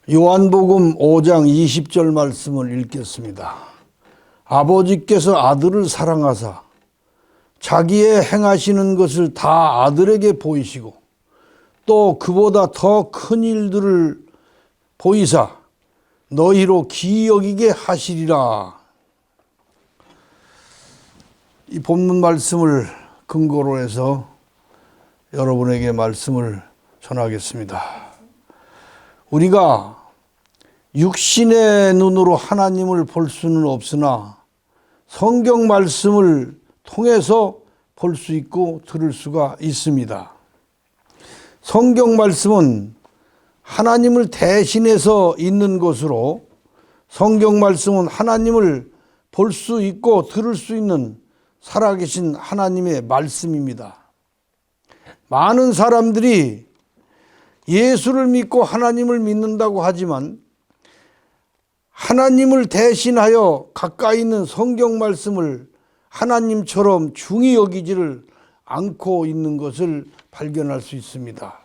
요한복음 5장 20절 말씀을 읽겠습니다. 아버지께서 아들을 사랑하사 자기의 행하시는 것을 다 아들에게 보이시고 또 그보다 더 큰 일들을 보이사 너희로 기이 여기게 하시리라. 이 본문 말씀을 근거로 해서 여러분에게 말씀을 전하겠습니다. 우리가 육신의 눈으로 하나님을 볼 수는 없으나 성경 말씀을 통해서 볼 수 있고 들을 수가 있습니다. 성경 말씀은 하나님을 대신해서 있는 것으로 성경 말씀은 하나님을 볼 수 있고 들을 수 있는 살아계신 하나님의 말씀입니다. 많은 사람들이 예수를 믿고 하나님을 믿는다고 하지만 하나님을 대신하여 가까이 있는 성경 말씀을 하나님처럼 중히 여기지를 않고 있는 것을 발견할 수 있습니다.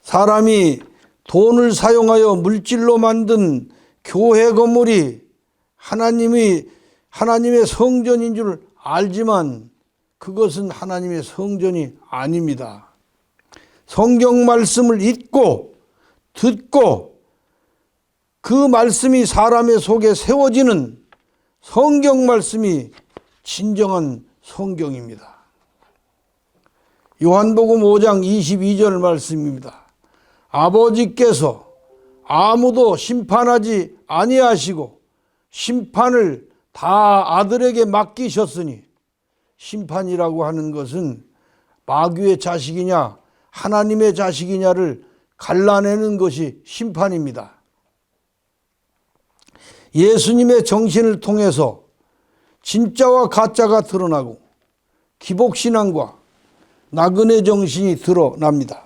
사람이 돈을 사용하여 물질로 만든 교회 건물이 하나님의 성전인 줄 알지만 그것은 하나님의 성전이 아닙니다. 성경 말씀을 읽고 듣고 그 말씀이 사람의 속에 세워지는 성경 말씀이 진정한 성경입니다. 요한복음 5장 22절 말씀입니다. 아버지께서 아무도 심판하지 아니하시고 심판을 다 아들에게 맡기셨으니, 심판이라고 하는 것은 마귀의 자식이냐 하나님의 자식이냐를 갈라내는 것이 심판입니다. 예수님의 정신을 통해서 진짜와 가짜가 드러나고 기복신앙과 나그네 정신이 드러납니다.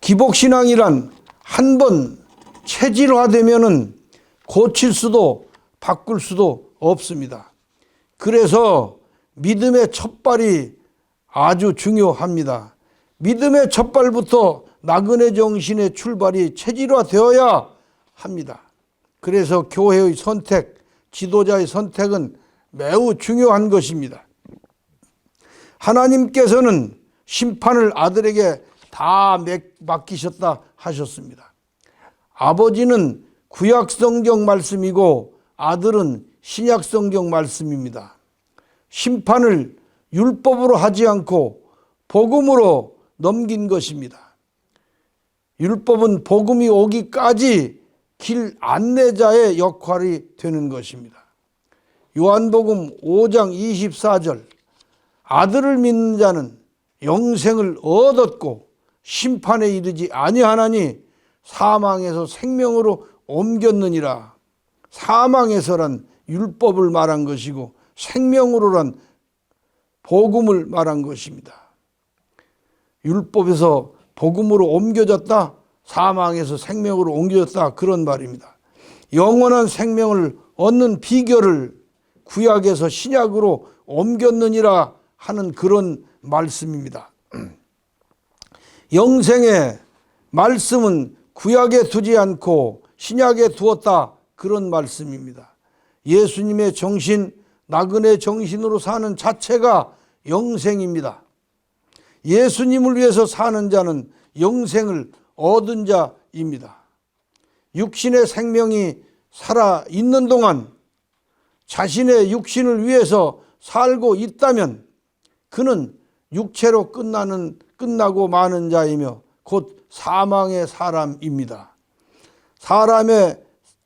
기복신앙이란 한 번 체질화되면은 고칠 수도 바꿀 수도 없습니다. 그래서 믿음의 첫발이 아주 중요합니다. 믿음의 첫발부터 나그네 정신의 출발이 체질화되어야 합니다. 그래서 교회의 선택, 지도자의 선택은 매우 중요한 것입니다. 하나님께서는 심판을 아들에게 다 맡기셨다 하셨습니다. 아버지는 구약 성경 말씀이고 아들은 신약 성경 말씀입니다. 심판을 율법으로 하지 않고 복음으로 넘긴 것입니다. 율법은 복음이 오기까지 길 안내자의 역할이 되는 것입니다. 요한복음 5장 24절 아들을 믿는 자는 영생을 얻었고 심판에 이르지 아니하나니 사망에서 생명으로 옮겼느니라. 사망에서란 율법을 말한 것이고 생명으로란 복음을 말한 것입니다. 율법에서 복음으로 옮겨졌다, 사망에서 생명으로 옮겨졌다, 그런 말입니다. 영원한 생명을 얻는 비결을 구약에서 신약으로 옮겼느니라 하는 그런 말씀입니다. 영생의 말씀은 구약에 두지 않고 신약에 두었다, 그런 말씀입니다. 예수님의 정신, 나그네 정신으로 사는 자체가 영생입니다. 예수님을 위해서 사는 자는 영생을 얻은 자입니다. 육신의 생명이 살아있는 동안 자신의 육신을 위해서 살고 있다면 그는 육체로 끝나고 마는 자이며 곧 사망의 사람입니다. 사람이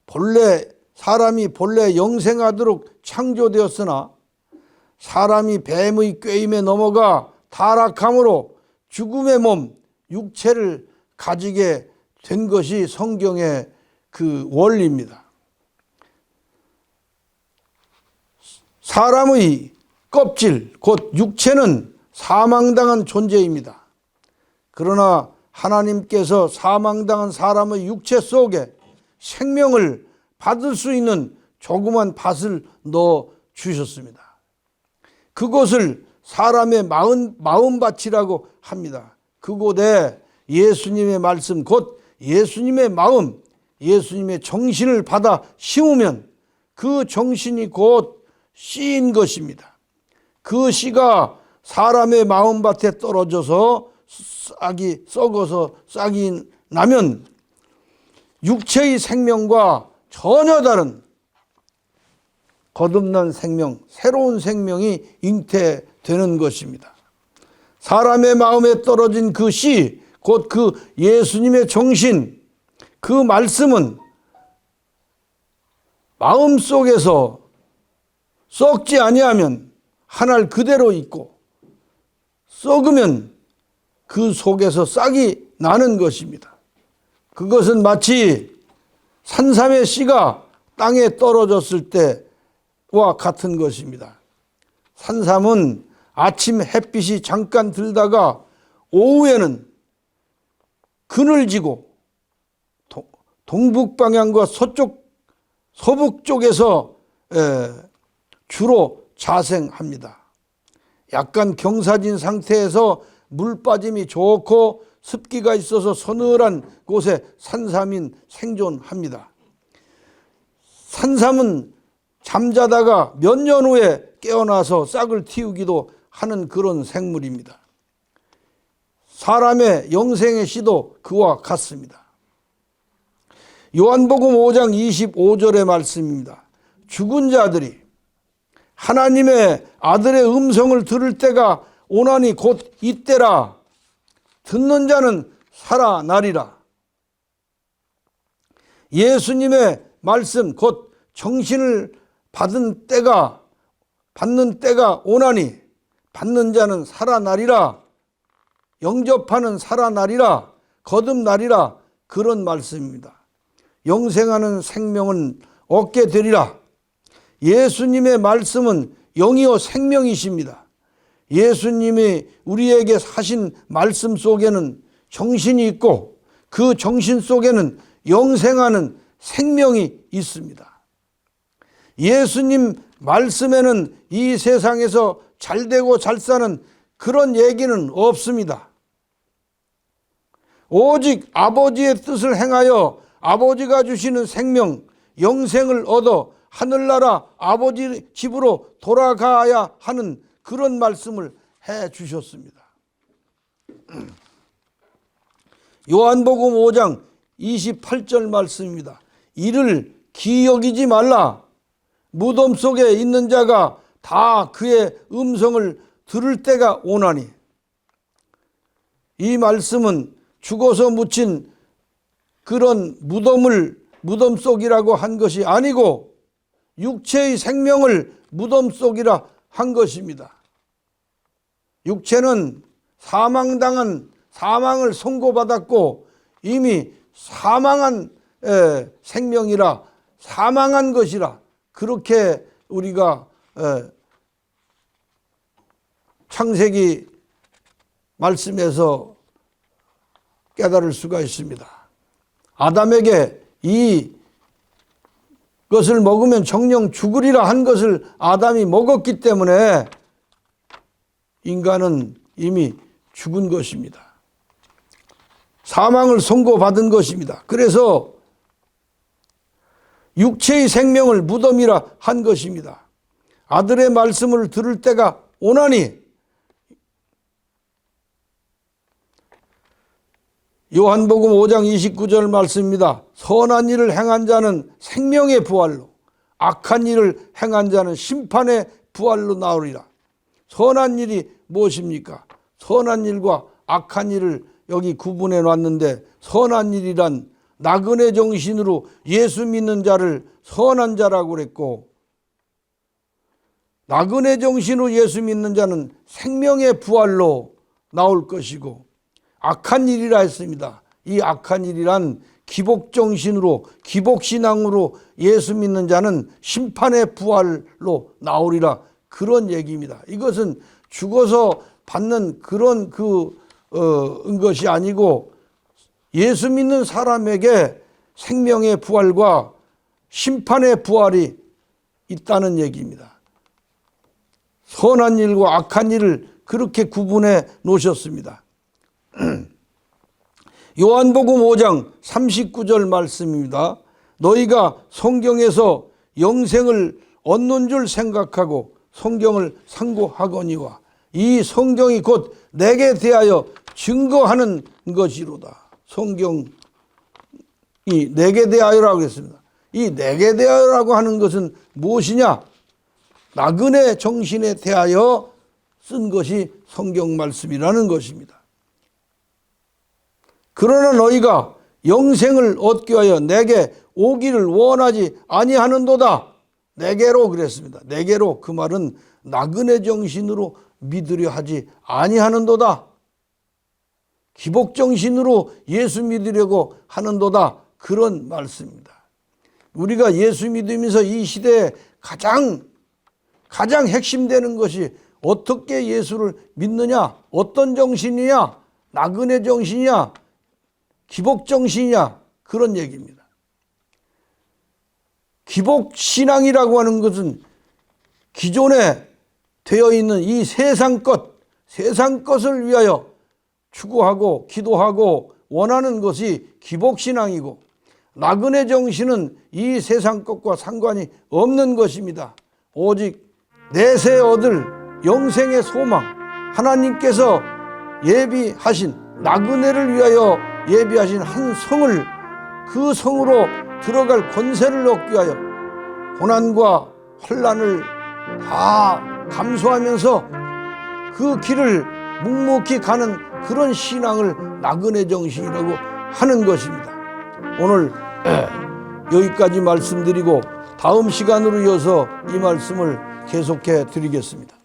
본래 영생하도록 창조되었으나 사람이 뱀의 꾀임에 넘어가 타락함으로 죽음의 몸, 육체를 가지게 된 것이 성경의 그 원리입니다. 사람의 껍질, 곧 육체는 사망당한 존재입니다. 그러나 하나님께서 사망당한 사람의 육체 속에 생명을 받을 수 있는 조그만 밭을 넣어 주셨습니다. 그곳을 사람의 마음밭이라고 합니다. 그곳에 예수님의 말씀, 곧 예수님의 마음, 예수님의 정신을 받아 심으면 그 정신이 곧 씨인 것입니다. 그 씨가 사람의 마음밭에 떨어져서 썩어서 싹이 나면 육체의 생명과 전혀 다른 거듭난 생명, 새로운 생명이 잉태되는 것입니다. 사람의 마음에 떨어진 그 씨, 곧 그 예수님의 정신, 그 말씀은 마음속에서 썩지 아니하면 한알 그대로 있고, 썩으면 그 속에서 싹이 나는 것입니다. 그것은 마치 산삼의 씨가 땅에 떨어졌을 때와 같은 것입니다. 산삼은 아침 햇빛이 잠깐 들다가 오후에는 그늘지고 동북 방향과 서북 쪽에서 주로 자생합니다. 약간 경사진 상태에서 물 빠짐이 좋고 습기가 있어서 서늘한 곳에 산삼인 생존합니다. 산삼은 잠자다가 몇 년 후에 깨어나서 싹을 틔우기도 하는 그런 생물입니다. 사람의 영생의 씨도 그와 같습니다. 요한복음 5장 25절의 말씀입니다. 죽은 자들이 하나님의 아들의 음성을 들을 때가 오나니 곧 이때라. 듣는 자는 살아나리라. 예수님의 말씀, 곧 정신을 받는 때가 오나니 받는 자는 살아나리라. 영접하는 살아나리라. 거듭나리라. 그런 말씀입니다. 영생하는 생명은 얻게 되리라. 예수님의 말씀은 영이요 생명이십니다. 예수님이 우리에게 하신 말씀 속에는 정신이 있고 그 정신 속에는 영생하는 생명이 있습니다. 예수님 말씀에는 이 세상에서 잘되고 잘 사는 그런 얘기는 없습니다. 오직 아버지의 뜻을 행하여 아버지가 주시는 생명, 영생을 얻어 하늘나라 아버지 집으로 돌아가야 하는 그런 말씀을 해 주셨습니다. 요한복음 5장 28절 말씀입니다. 이를 기여기지 말라. 무덤 속에 있는 자가 다 그의 음성을 들을 때가 오나니. 이 말씀은 죽어서 묻힌 그런 무덤 속이라고 한 것이 아니고 육체의 생명을 무덤 속이라 한 것입니다. 육체는 사망을 선고받았고 이미 사망한 생명이라, 사망한 것이라, 그렇게 우리가 창세기 말씀에서 깨달을 수가 있습니다. 아담에게 이것을 먹으면 정령 죽으리라 한 것을 아담이 먹었기 때문에 인간은 이미 죽은 것입니다. 사망을 선고받은 것입니다. 그래서 육체의 생명을 무덤이라 한 것입니다. 아들의 말씀을 들을 때가 오나니. 요한복음 5장 29절 말씀입니다. 선한 일을 행한 자는 생명의 부활로, 악한 일을 행한 자는 심판의 부활로 나오리라. 선한 일이 무엇입니까? 선한 일과 악한 일을 여기 구분해 놨는데, 선한 일이란 나그네 정신으로 예수 믿는 자를 선한 자라고 그랬고, 나그네 정신으로 예수 믿는 자는 생명의 부활로 나올 것이고, 악한 일이라 했습니다. 이 악한 일이란 기복정신으로, 기복신앙으로 예수 믿는 자는 심판의 부활로 나오리라, 그런 얘기입니다. 이것은 죽어서 받는 그런 것이 아니고 예수 믿는 사람에게 생명의 부활과 심판의 부활이 있다는 얘기입니다. 선한 일과 악한 일을 그렇게 구분해 놓으셨습니다. 요한복음 5장 39절 말씀입니다. 너희가 성경에서 영생을 얻는 줄 생각하고 성경을 상고하거니와 이 성경이 곧 내게 대하여 증거하는 것이로다. 성경이 내게 대하여라고 했습니다. 이 내게 대하여라고 하는 것은 무엇이냐? 나그네 정신에 대하여 쓴 것이 성경 말씀이라는 것입니다. 그러나 너희가 영생을 얻기 위하여 내게 오기를 원하지 아니하는도다. 내게로 그랬습니다. 내게로, 그 말은 나그네 정신으로 믿으려 하지 아니하는도다. 기복 정신으로 예수 믿으려고 하는도다. 그런 말씀입니다. 우리가 예수 믿으면서 이 시대에 가장 핵심되는 것이 어떻게 예수를 믿느냐, 어떤 정신이냐, 나그네 정신이냐, 기복 정신이냐, 그런 얘기입니다. 기복 신앙이라고 하는 것은 기존에 되어 있는 이 세상 것을 위하여 추구하고 기도하고 원하는 것이 기복 신앙이고, 나그네 정신은 이 세상 것과 상관이 없는 것입니다. 오직 내세 얻을 영생의 소망, 하나님께서 예비하신 나그네를 위하여 예비하신 한 성을, 그 성으로 들어갈 권세를 얻기 위하여 고난과 환난을 다 감수하면서 그 길을 묵묵히 가는 그런 신앙을 나그네 정신이라고 하는 것입니다. 오늘 여기까지 말씀드리고 다음 시간으로 이어서 이 말씀을 계속해 드리겠습니다.